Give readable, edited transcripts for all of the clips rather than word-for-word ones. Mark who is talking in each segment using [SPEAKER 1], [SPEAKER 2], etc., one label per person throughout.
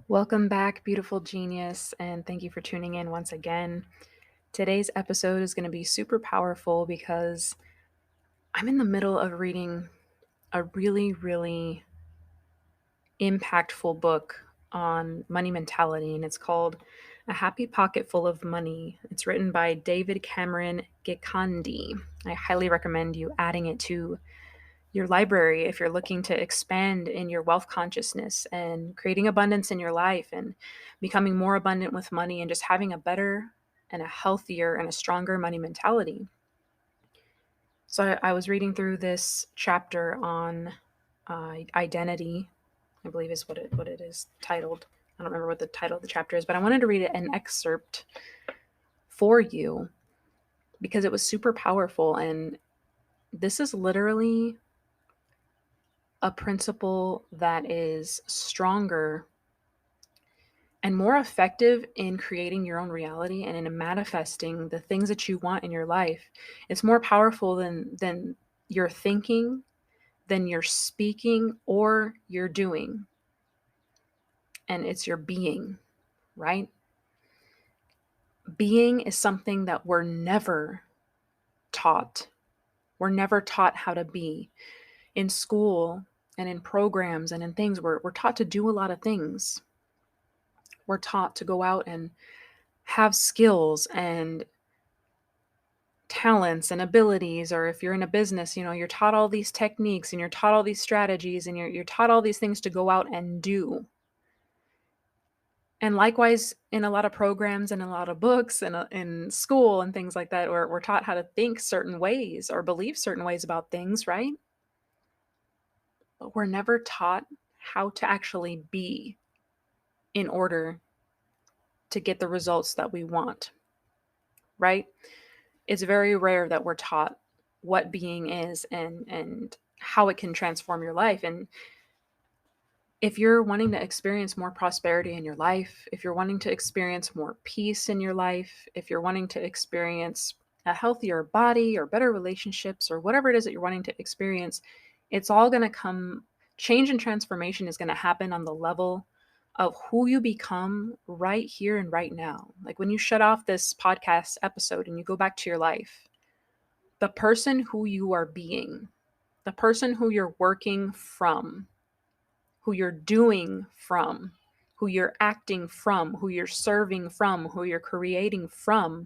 [SPEAKER 1] Welcome back, beautiful genius, and thank you for tuning in once again. Today's episode is going to be super powerful because I'm in the middle of reading a really impactful book on money mentality, and it's called A Happy Pocket Full of Money. It's written by David Cameron Gikandi. I highly recommend you adding it to your library if you're looking to expand in your wealth consciousness and creating abundance in your life and becoming more abundant with money and just having a better and a healthier and a stronger money mentality. So I was reading through this chapter on identity, I believe is what it is titled. I don't remember what the title of the chapter is, but I wanted to read an excerpt for you because it was super powerful. And this is literally a principle that is stronger and more effective in creating your own reality and in manifesting the things that you want in your life. It's more powerful than your thinking, than your speaking or your doing. And it's your being, right? Being is something that we're never taught. We're never taught how to be. In school and in programs and in things, we're taught to do a lot of things. We're taught to go out and have skills and talents and abilities. Or if you're in a business, you're taught all these techniques and you're taught all these strategies and you're taught all these things to go out and do. And likewise, in a lot of programs and a lot of books and in school and things like that, we're taught how to think certain ways or believe certain ways about things, right? But we're never taught how to actually be in order to get the results that we want, right? It's very rare that we're taught what being is and how it can transform your life. And if you're wanting to experience more prosperity in your life, if you're wanting to experience more peace in your life, if you're wanting to experience a healthier body or better relationships or whatever it is that you're wanting to experience, it's all going to come. Change and transformation is going to happen on the level of who you become right here and right now. Like when you shut off this podcast episode and you go back to your life, the person who you are being, the person who you're working from, who you're doing from, who you're acting from, who you're serving from, who you're creating from,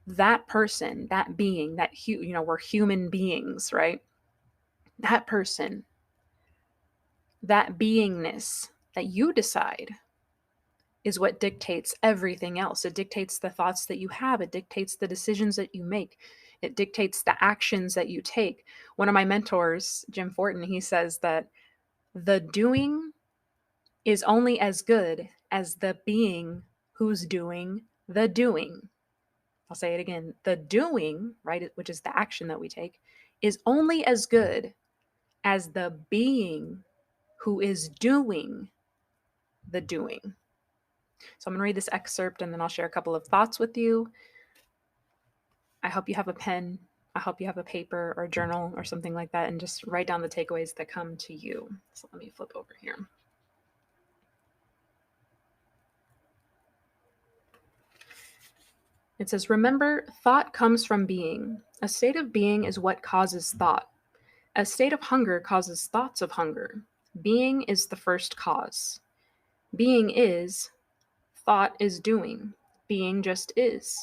[SPEAKER 1] that person, that being, we're human beings, right? That person, that beingness that you decide is what dictates everything else. It dictates the thoughts that you have. It dictates the decisions that you make. It dictates the actions that you take. One of my mentors, Jim Fortin, he says that the doing is only as good as the being who's doing the doing. I'll say it again. The doing, right, which is the action that we take, is only as good as the being who is doing the doing. So I'm going to read this excerpt and then I'll share a couple of thoughts with you. I hope you have a pen. I hope you have a paper or a journal or something like that and just write down the takeaways that come to you. So let me flip over here. It says, remember, thought comes from being. A state of being is what causes thought. A state of hunger causes thoughts of hunger. Being is the first cause. Being is, thought is doing. Being just is.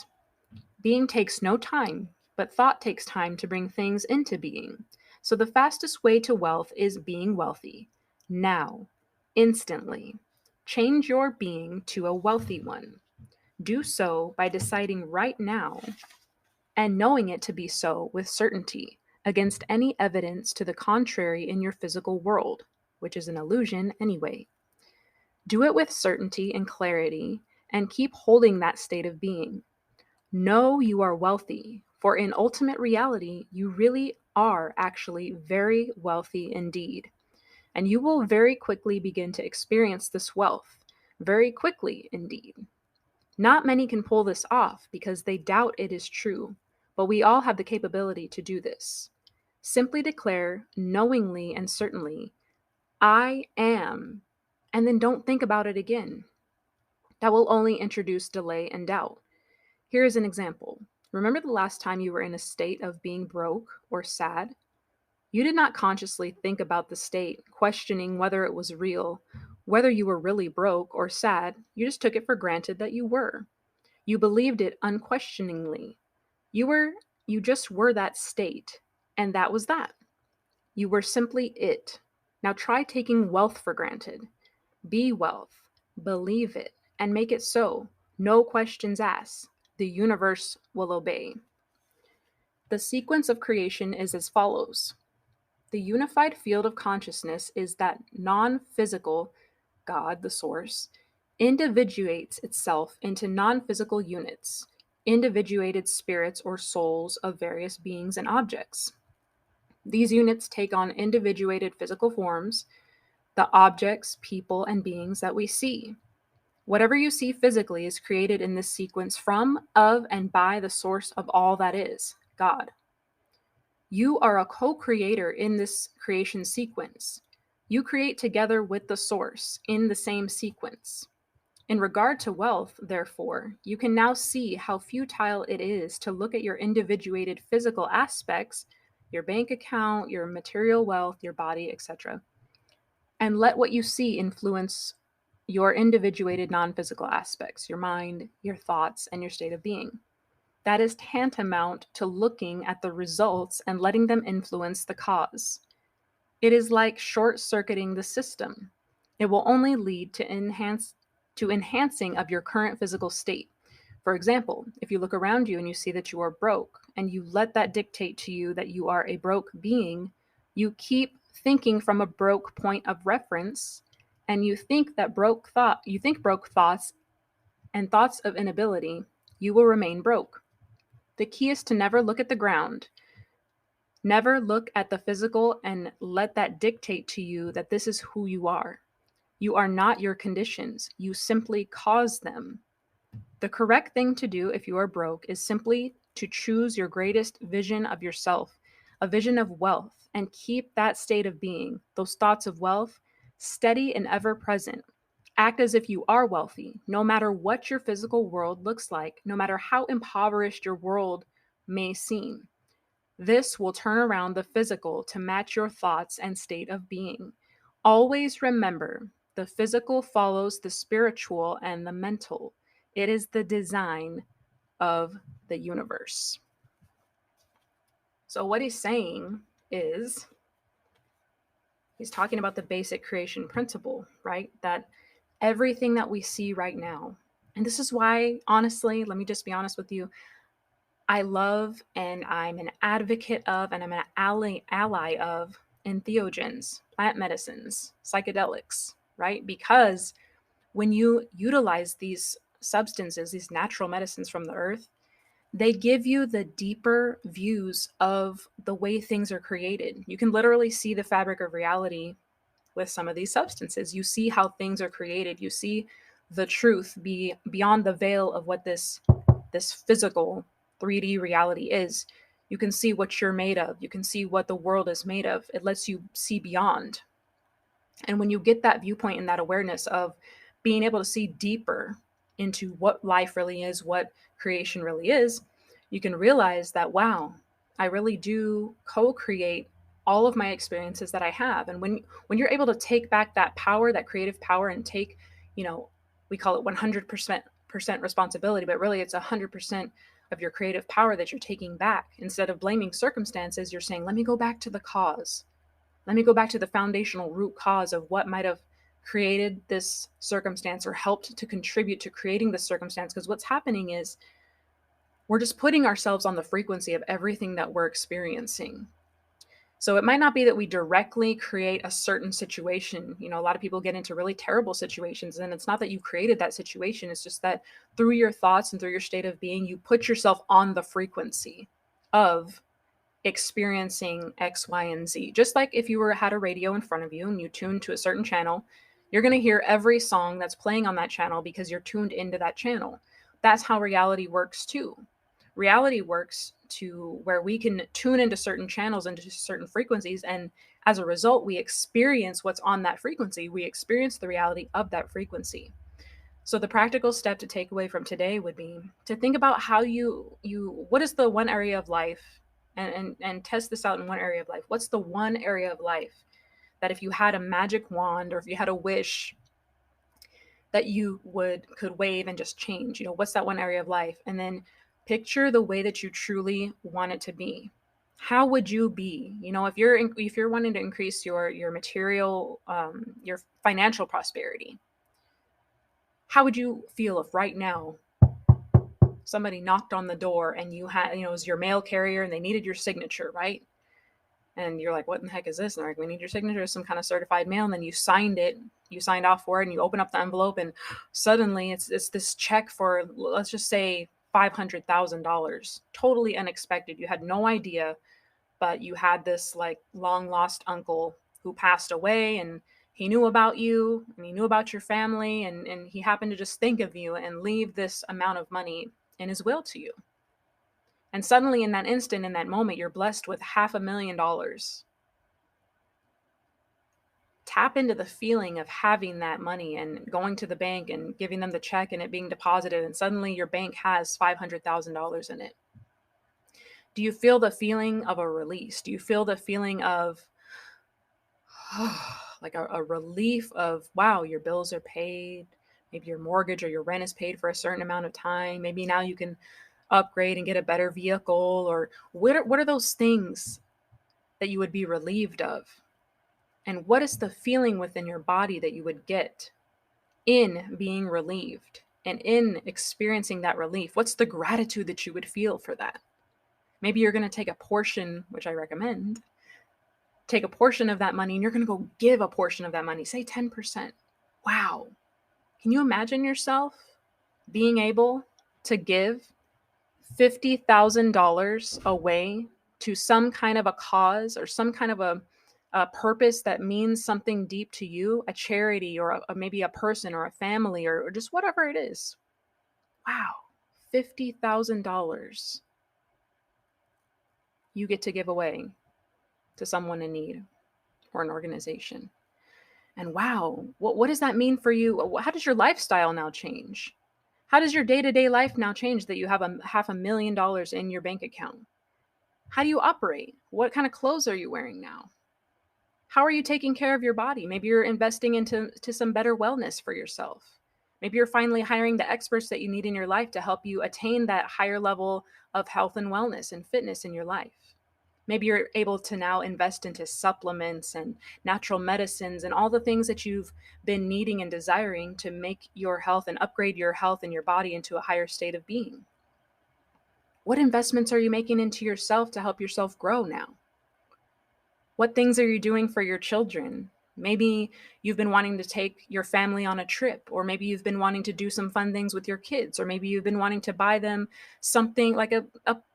[SPEAKER 1] Being takes no time, but thought takes time to bring things into being. So the fastest way to wealth is being wealthy. Now, instantly. Change your being to a wealthy one. Do so by deciding right now and knowing it to be so with certainty against any evidence to the contrary in your physical world, which is an illusion anyway. Do it with certainty and clarity and keep holding that state of being. Know you are wealthy, for in ultimate reality, you really are actually very wealthy indeed. And you will very quickly begin to experience this wealth, very quickly indeed. Not many can pull this off because they doubt it is true, but we all have the capability to do this. Simply declare knowingly and certainly, I am, and then don't think about it again. That will only introduce delay and doubt. Here is an example. Remember the last time you were in a state of being broke or sad? You did not consciously think about the state, questioning whether it was real, whether you were really broke or sad. You just took it for granted that you were. You believed it unquestioningly. You were you just were that state, and that was that. You were simply it. Now try taking wealth for granted. Be wealth, believe it, and make it so. No questions asked. The universe will obey. The sequence of creation is as follows. The unified field of consciousness is that non physical God, the source, individuates itself into non physical units, individuated spirits or souls of various beings and objects. These units take on individuated physical forms, the objects, people, and beings that we see. Whatever you see physically is created in this sequence from, of, and by the source of all that is, God. You are a co creator in this creation sequence. You create together with the source in the same sequence. In regard to wealth, therefore, you can now see how futile it is to look at your individuated physical aspects, your bank account, your material wealth, your body, etc., and let what you see influence your individuated non physical aspects, your mind, your thoughts, and your state of being. That is tantamount to looking at the results and letting them influence the cause. It is like short circuiting the system. It will only lead to enhancing of your current physical state. For example, if you look around you and you see that you are broke and you let that dictate to you that you are a broke being, you keep thinking from a broke point of reference and you think broke thoughts and thoughts of inability, you will remain broke. The key is to never look at the ground. Never look at the physical and let that dictate to you that this is who you are. You are not your conditions. You simply cause them. The correct thing to do if you are broke is simply to choose your greatest vision of yourself, a vision of wealth, and keep that state of being, those thoughts of wealth, steady and ever present. Act as if you are wealthy, no matter what your physical world looks like, no matter how impoverished your world may seem. This will turn around the physical to match your thoughts and state of being. Always remember the physical follows the spiritual and the mental. It is the design of the universe. So, what he's saying is, he's talking about the basic creation principle, right? That everything that we see right now, and this is why, honestly, let me just be honest with you, I love and I'm an advocate of and I'm an ally of entheogens, plant medicines, psychedelics, right? Because when you utilize these substances, these natural medicines from the earth, they give you the deeper views of the way things are created. You can literally see the fabric of reality with some of these substances. You see how things are created. You see the truth be beyond the veil of what this physical 3D reality is. You can see what you're made of. You can see what the world is made of. It lets you see beyond. And when you get that viewpoint and that awareness of being able to see deeper into what life really is, what creation really is, you can realize that, wow, I really do co-create all of my experiences that I have. And when you're able to take back that power, that creative power, and take, we call it 100% responsibility, but really it's 100% of your creative power that you're taking back. Instead of blaming circumstances, you're saying, let me go back to the cause. Let me go back to the foundational root cause of what might have created this circumstance or helped to contribute to creating this circumstance. Because what's happening is we're just putting ourselves on the frequency of everything that we're experiencing. So it might not be that we directly create a certain situation. A lot of people get into really terrible situations, and it's not that you created that situation. It's just that through your thoughts and through your state of being, you put yourself on the frequency of experiencing X, Y, and Z. Just like if you had a radio in front of you and you tuned to a certain channel, you're going to hear every song that's playing on that channel because you're tuned into that channel. That's how reality works too. Reality works to where we can tune into certain channels, into certain frequencies, and As a result, we experience what's on that frequency. We experience the reality of that frequency. So the practical step to take away from today would be to think about how you what is the one area of life, and test this out in one area of life. What's the one area of life that if you had a magic wand, or if you had a wish, that you would could wave and just change? What's that one area of life? And then picture the way that you truly want it to be. How would you be? If you're wanting to increase your material, your financial prosperity, how would you feel if right now somebody knocked on the door and you had, it was your mail carrier and they needed your signature, right? And you're like, what in the heck is this? And they're like, we need your signature, some kind of certified mail. And then you signed it, you signed off for it, and you open up the envelope, and suddenly it's this check for, let's just say, $500,000. Totally unexpected. You had no idea, but you had this like long lost uncle who passed away, and he knew about you and he knew about your family, and he happened to just think of you and leave this amount of money in his will to you. And suddenly, in that instant, in that moment, you're blessed with $500,000. Tap into the feeling of having that money and going to the bank and giving them the check and it being deposited, and suddenly your bank has $500,000 in it. Do you feel the feeling of a release? Do you feel the feeling of like a relief of, wow, your bills are paid? Maybe your mortgage or your rent is paid for a certain amount of time. Maybe now you can upgrade and get a better vehicle. Or what are those things that you would be relieved of? And what is the feeling within your body that you would get in being relieved and in experiencing that relief? What's the gratitude that you would feel for that? Maybe you're going to take a portion, which I recommend, take a portion of that money and you're going to go give a portion of that money, say 10%. Wow. Can you imagine yourself being able to give $50,000 away to some kind of a cause or some kind of a purpose that means something deep to you, a charity, or maybe a person or a family, or just whatever it is? Wow, $50,000 you get to give away to someone in need or an organization. And wow, what does that mean for you? How does your lifestyle now change? How does your day-to-day life now change that you have a $500,000 in your bank account? How do you operate? What kind of clothes are you wearing now? How are you taking care of your body? Maybe you're investing into some better wellness for yourself. Maybe you're finally hiring the experts that you need in your life to help you attain that higher level of health and wellness and fitness in your life. Maybe you're able to now invest into supplements and natural medicines and all the things that you've been needing and desiring to make your health and upgrade your health and your body into a higher state of being. What investments are you making into yourself to help yourself grow now? What things are you doing for your children? Maybe you've been wanting to take your family on a trip, or maybe you've been wanting to do some fun things with your kids, or maybe you've been wanting to buy them something like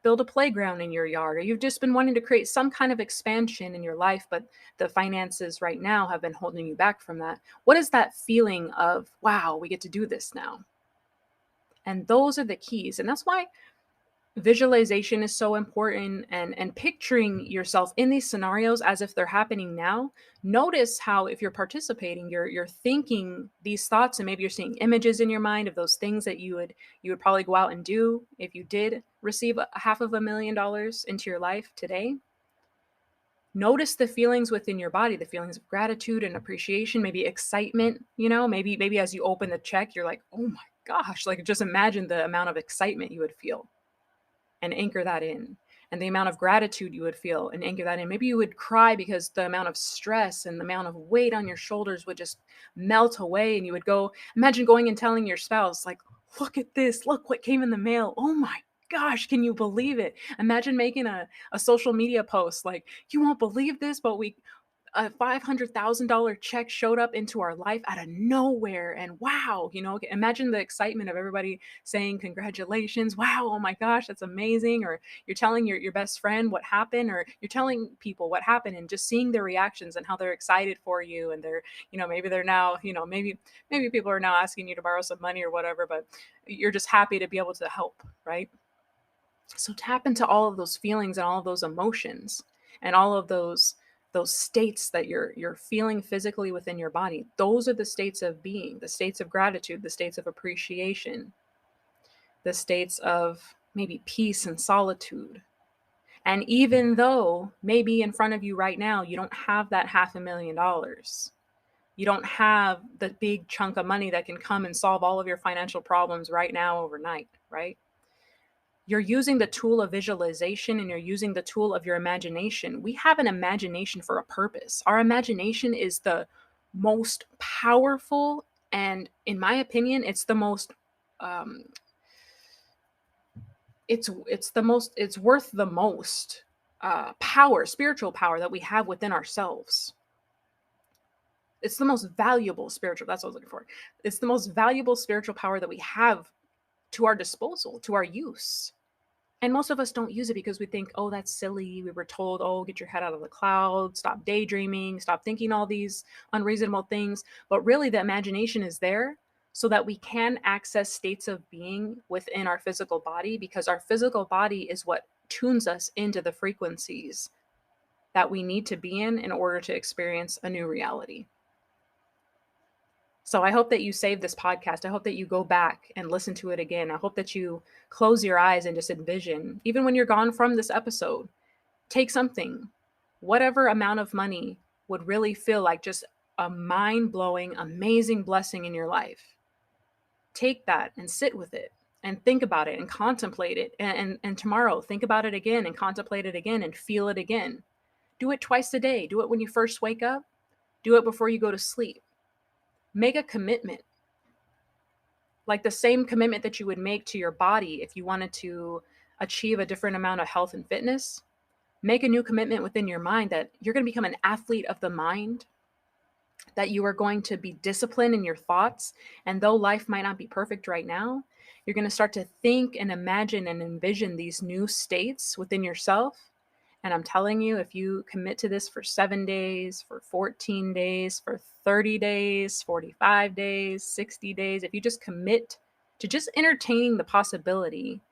[SPEAKER 1] build a playground in your yard, or you've just been wanting to create some kind of expansion in your life, but the finances right now have been holding you back from that. What is that feeling of, wow, we get to do this now? And those are the keys. And that's why visualization is so important, and picturing yourself in these scenarios as if they're happening now. Notice how, if you're participating, you're thinking these thoughts, and maybe you're seeing images in your mind of those things that you would probably go out and do if you did receive a $500,000 into your life today. Notice the feelings within your body, the feelings of gratitude and appreciation, maybe excitement. Maybe as you open the check, you're like, oh my gosh, like just imagine the amount of excitement you would feel, and anchor that in, and the amount of gratitude you would feel and anchor that in. Maybe you would cry because the amount of stress and the amount of weight on your shoulders would just melt away, and you would go, imagine going and telling your spouse, like, look at this, look what came in the mail, oh my gosh, can you believe it? Imagine making a social media post like, you won't believe this, but a $500,000 check showed up into our life out of nowhere. And wow, imagine the excitement of everybody saying, congratulations. Wow. Oh my gosh, that's amazing. Or you're telling your best friend what happened, or you're telling people what happened, and just seeing their reactions and how they're excited for you. And maybe they're now, maybe people are now asking you to borrow some money or whatever, but you're just happy to be able to help. Right. So tap into all of those feelings and all of those emotions and all of those those states that you're feeling physically within your body, those are the states of being, the states of gratitude, the states of appreciation, the states of maybe peace and solitude. And even though maybe in front of you right now, you don't have that $500,000, you don't have the big chunk of money that can come and solve all of your financial problems right now overnight, right? You're using the tool of visualization and you're using the tool of your imagination. We have an imagination for a purpose. Our imagination is the most powerful, and in my opinion, it's the most um, it's worth the most power, spiritual power that we have within ourselves. It's the most valuable spiritual, that's what I was looking for. It's the most valuable spiritual power that we have to our disposal, to our use. And most of us don't use it because we think, oh, that's silly. We were told, oh, get your head out of the clouds, stop daydreaming, stop thinking all these unreasonable things. But really, the imagination is there so that we can access states of being within our physical body, because our physical body is what tunes us into the frequencies that we need to be in order to experience a new reality. So I hope that you save this podcast. I hope that you go back and listen to it again. I hope that you close your eyes and just envision, even when you're gone from this episode, take something, whatever amount of money would really feel like just a mind blowing, amazing blessing in your life. Take that and sit with it and think about it and contemplate it. And tomorrow, think about it again and contemplate it again and feel it again. Do it twice a day. Do it when you first wake up, do it before you go to sleep. Make a commitment, like the same commitment that you would make to your body if you wanted to achieve a different amount of health and fitness. Make a new commitment within your mind that you're going to become an athlete of the mind, that you are going to be disciplined in your thoughts. And though life might not be perfect right now, you're going to start to think and imagine and envision these new states within yourself. And I'm telling you, if you commit to this for 7 days, for 14 days, for 30 days, 45 days, 60 days, if you just commit to just entertaining the possibility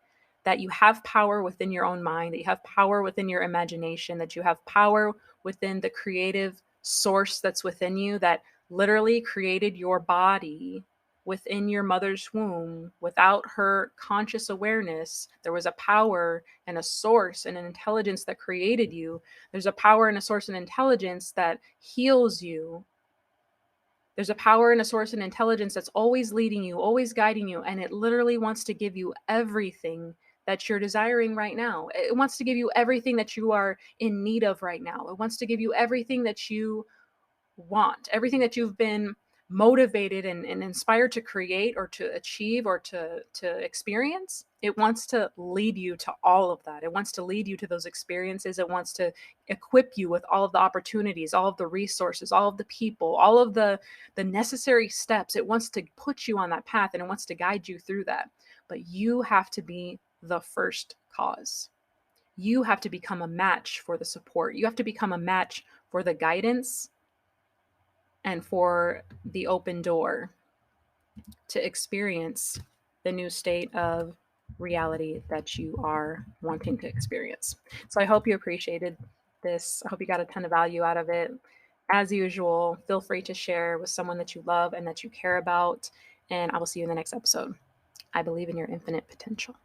[SPEAKER 1] that you have power within your own mind, that you have power within your imagination, that you have power within the creative source that's within you, that literally created your body within your mother's womb without her conscious awareness. There was a power and a source and an intelligence that created you. There's a power and a source and intelligence that heals you. There's a power and a source and intelligence that's always leading you, always guiding you, and it literally wants to give you everything that you're desiring right now. It wants to give you everything that you are in need of right now. It wants to give you everything that you want, everything that you've been motivated and inspired to create or to achieve or to experience. It wants to lead you to all of that. It wants to lead you to those experiences. It wants to equip you with all of the opportunities, all of the resources, all of the people, all of the necessary steps. It wants to put you on that path and it wants to guide you through that. But you have to be the first cause. You have to become a match for the support. You have to become a match for the guidance and for the open door to experience the new state of reality that you are wanting to experience. So I hope you appreciated this. I hope you got a ton of value out of it. As usual, feel free to share with someone that you love and that you care about. And I will see you in the next episode. I believe in your infinite potential.